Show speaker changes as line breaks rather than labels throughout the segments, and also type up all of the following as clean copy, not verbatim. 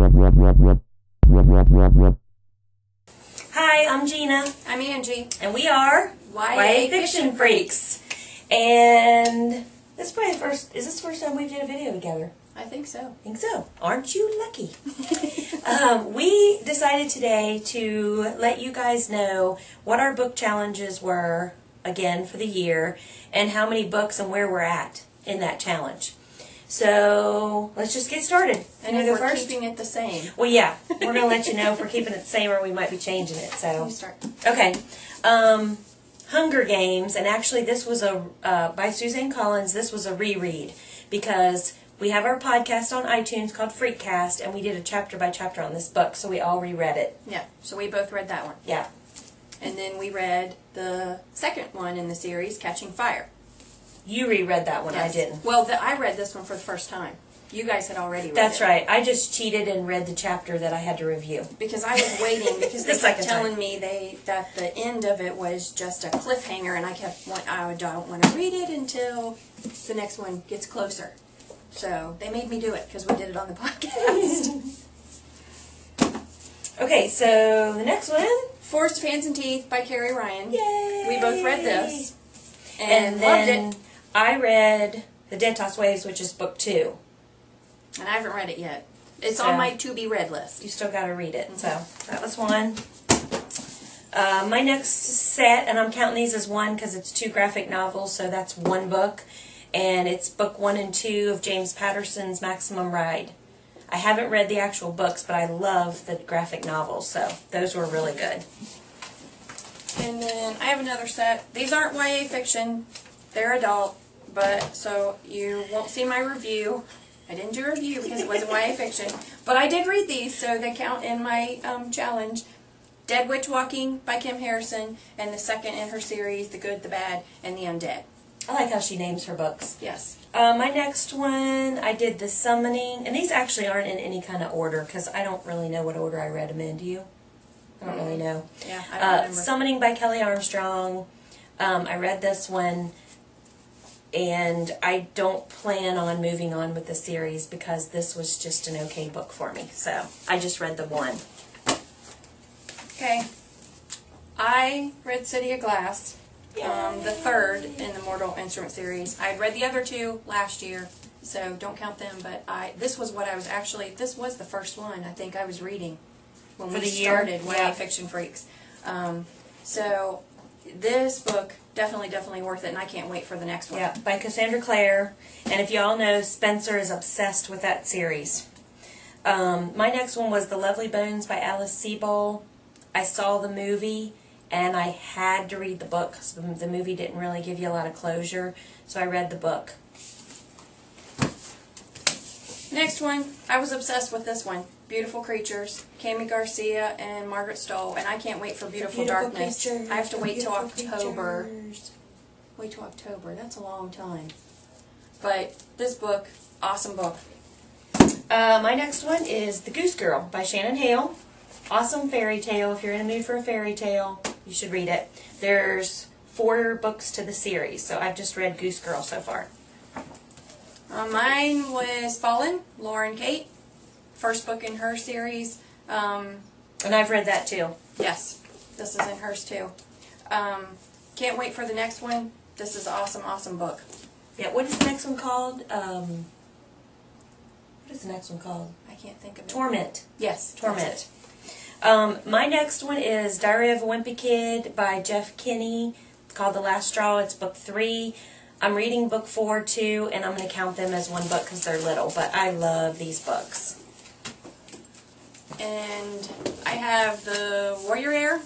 Hi, I'm Gina.
I'm Angie.
And we are
YA Fiction Freaks.
And this is probably is this the first time we did a video together?
I think so.
I think so. Aren't you lucky? We decided today to let you guys know what our book challenges were, again, for the year, and how many books and where we're at in that challenge. So, let's just get started.
And if we're keeping it the same.
Well, yeah. We're going to let you know if we're keeping it the same or we might be changing it. So
You start.
Okay. Hunger Games, and actually this was by Suzanne Collins, this was a reread because we have our podcast on iTunes called Freakcast, and we did a chapter by chapter on this book, so we all reread it.
Yeah, so we both read that one.
Yeah.
And then we read the second one in the series, Catching Fire.
You reread that one,
Yes.
I didn't.
Well, I read this one for the first time. You guys had already read it.
That's right. I just cheated and read the chapter that I had to review.
Because I was waiting, because
The
they kept
second
telling
time.
me that the end of it was just a cliffhanger, and I don't want to read it until the next one gets closer. So they made me do it, because we did it on the podcast.
Okay, so the next one.
Forced Pans and Teeth by Carrie Ryan.
Yay!
We both read this.
And
loved
then
it.
I read The Dead Toss Waves, which is book 2.
And I haven't read it yet. It's
So-
on my to-be-read list.
You still got to read it. So that was one. My next set, and I'm counting these as one because it's 2 graphic novels, so that's one book. And it's book 1 and 2 of James Patterson's Maximum Ride. I haven't read the actual books, but I love the graphic novels, so those were really good.
And then I have another set. These aren't YA fiction. They're adult. But, so you won't see my review. I didn't do a review because it wasn't YA fiction. But I did read these, so they count in my challenge. Dead Witch Walking by Kim Harrison, and the second in her series, The Good, the Bad, and the Undead.
I like how she names her books.
Yes.
My next one, I did The Summoning, and these actually aren't in any kind of order because I don't really know what order I read them in. Do you? I don't really know.
Yeah, I don't remember.
Summoning by Kelly Armstrong. I read this one, and I don't plan on moving on with the series because this was just an okay book for me. So I just read the one.
Okay. I read City of Glass, the third in the Mortal Instrument series. I read the other 2 last year, so don't count them, but this was this was the first one I think I was reading when
For
we
the year?
started YA
Yeah.
Fiction Freaks. So this book, definitely worth it, and I can't wait for the next one.
Yeah, by Cassandra Clare. And if y'all know, Spencer is obsessed with that series. My next one was The Lovely Bones by Alice Sebold. I saw the movie, and I had to read the book because the movie didn't really give you a lot of closure, so I read the book.
Next one, I was obsessed with this one. Beautiful Creatures, Cami Garcia and Margaret Stoll, and I can't wait for Beautiful Darkness.
Creatures,
I have to wait till
beautiful
October.
creatures.
Wait till October. That's a long time. But this book, awesome book.
My next one is The Goose Girl by Shannon Hale. Awesome fairy tale. If you're in the mood for a fairy tale, you should read it. There's 4 books to the series, so I've just read Goose Girl so far.
Mine was Fallen, Lauren Kate. First book in her series.
And I've read that too.
Yes, this is in hers too. Can't wait for the next one. This is an awesome book.
Yeah, what is the next one called? What is the next one called?
I can't think of it.
Torment.
Yes,
Torment. My next one is Diary of a Wimpy Kid by Jeff Kinney. It's called The Last Straw. It's book 3. I'm reading book 4 too, and I'm going to count them as one book because they're little, but I love these books.
And I have The Warrior Heir.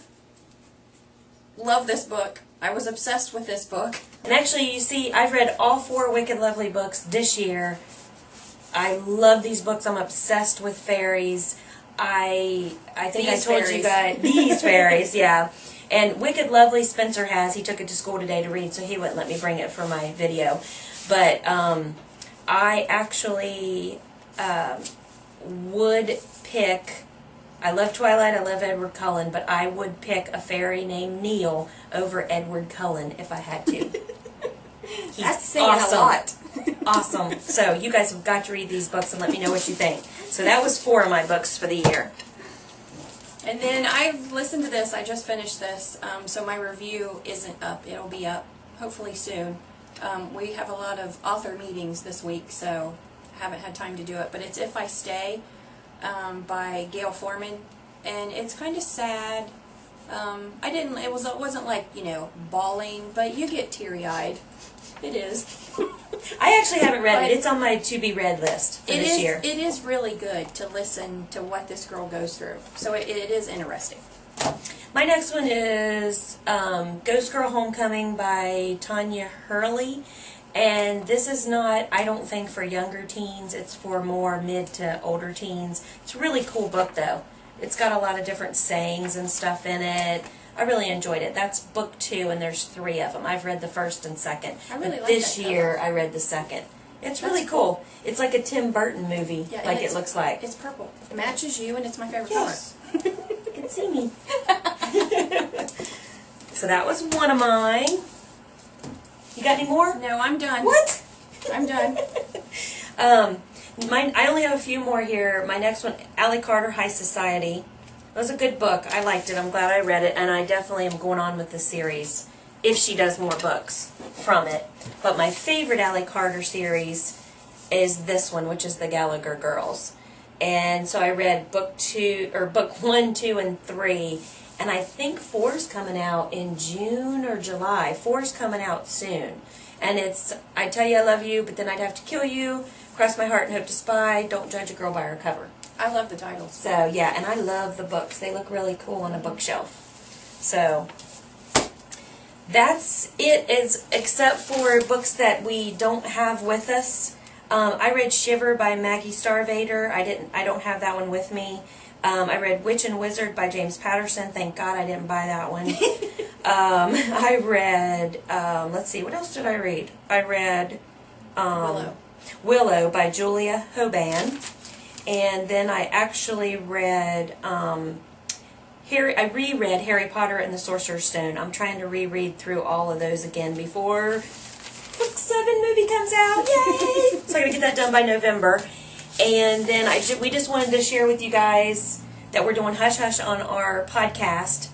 Love this book. I was obsessed with this book.
And actually, you see, I've read all 4 Wicked Lovely books this year. I love these books. I'm obsessed with fairies. I think
These
I told you guys. These fairies, yeah. And Wicked Lovely Spencer has. He took it to school today to read, so he wouldn't let me bring it for my video. But I actually would pick... I love Twilight, I love Edward Cullen, but I would pick a fairy named Neil over Edward Cullen if I had to. He's
That's saying
awesome.
a lot.
Awesome. So you guys have got to read these books and let me know what you think. So that was 4 of my books for the year.
And then I've listened to this. I just finished this, so my review isn't up. It'll be up hopefully soon. We have a lot of author meetings this week, so I haven't had time to do it. But it's If I Stay by Gail Foreman, and it's kind of sad. It wasn't like, bawling, but you get teary-eyed. It is.
I actually haven't read it. It's on my to-be-read list for this year.
It is really good to listen to what this girl goes through. So it is interesting.
My next one is Ghost Girl Homecoming by Tanya Hurley. And this is not, I don't think, for younger teens. It's for more mid to older teens. It's a really cool book, though. It's got a lot of different sayings and stuff in it. I really enjoyed it. That's book 2, and there's 3 of them. I've read the first and second.
I really like
this
that
year,
cover.
I read the second. It's really cool. It's like a Tim Burton movie, like it looks like.
It's purple. It matches you, and it's my favorite
Yes. You can see me. So that was one of mine. You got any more?
No, I'm done.
What?
I'm done.
I only have a few more here. My next one, Allie Carter, High Society. It was a good book. I liked it. I'm glad I read it, and I definitely am going on with the series if she does more books from it. But my favorite Allie Carter series is this one, which is The Gallagher Girls. And so I read book 1, 2, and 3, and I think 4's coming out in June or July. 4's coming out soon. And it's, I tell you I love you, but then I'd have to kill you, cross my heart and hope to spy, don't judge a girl by her cover.
I love the titles.
So, yeah, and I love the books. They look really cool on a bookshelf. So, that's it, except for books that we don't have with us. I read Shiver by Maggie Starvader. I don't have that one with me. I read Witch and Wizard by James Patterson. Thank God I didn't buy that one. I read, let's see, what else did I read? I read Willow by Julia Hoban. And then I actually read, I reread Harry Potter and the Sorcerer's Stone. I'm trying to reread through all of those again before book 7 movie comes out. Yay! So I gotta get that done by November. And then we just wanted to share with you guys that we're doing Hush Hush on our podcast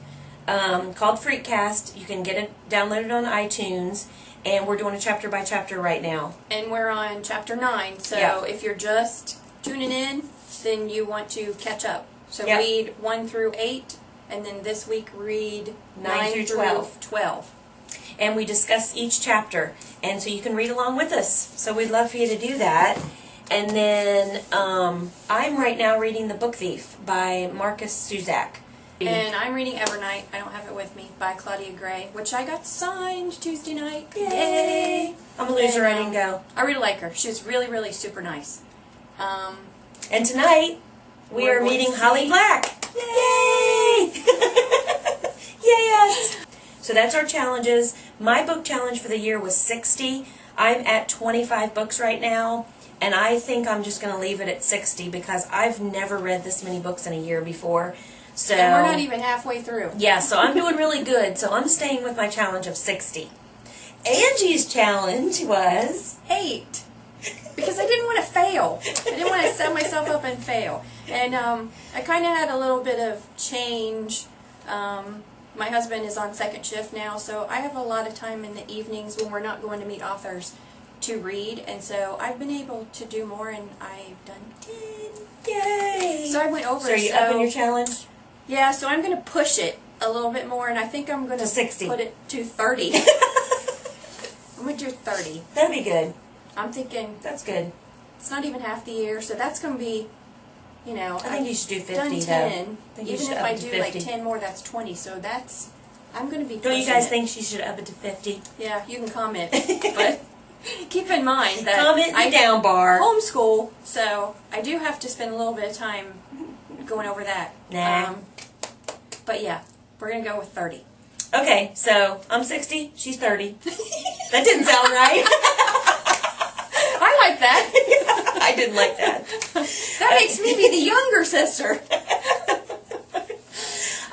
called Freakcast. You can get it downloaded on iTunes. And we're doing a chapter by chapter right now.
And we're on chapter 9. So if you're just tuning in, then you want to catch up. So read 1 through 8, and then this week read 9 through 12.
And we discuss each chapter, and so you can read along with us. So we'd love for you to do that. And then I'm right now reading The Book Thief by Marcus Suzak.
And I'm reading Evernight, I don't have it with me, by Claudia Gray, which I got signed Tuesday night.
Yay! I'm a loser, I didn't go.
I really like her. She was really, really super nice.
And tonight, we are meeting Holly Black. Yay! Yes! So that's our challenges. My book challenge for the year was 60. I'm at 25 books right now, and I think I'm just going to leave it at 60 because I've never read this many books in a year before. So,
and we're not even halfway through.
Yeah, so I'm doing really good. So I'm staying with my challenge of 60. Angie's challenge was
8. Because I didn't want to fail. I didn't want to set myself up and fail. And I kind of had a little bit of change. My husband is on second shift now, so I have a lot of time in the evenings when we're not going to meet authors to read. And so I've been able to do more, and I've done 10.
Yay!
So I went over.
So are you upping your challenge?
Yeah, so I'm going to push it a little bit more, and I think I'm going to
60.
Put it to 30. I'm going to do 30.
That'd be good.
I'm thinking
that's good.
It's not even half the year, so that's going to be,
I think you should do 50,
done 10.
though.
Even if I do like 10 more, that's 20. So I'm going to be.
Don't you guys think she should up it to 50?
Yeah, you can comment, but keep in mind that
comment in the down bar.
Homeschool, so I do have to spend a little bit of time going over that.
Nah.
But yeah, we're going to go with 30.
Okay, so I'm 60, she's 30. That didn't sound right.
I like that.
I didn't like that.
That makes me be the younger sister.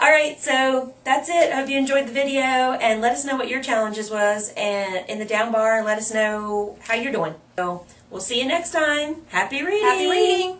Alright, so that's it. I hope you enjoyed the video, and let us know what your challenges was and in the down bar, and let us know how you're doing. So we'll see you next time. Happy reading!
Happy reading!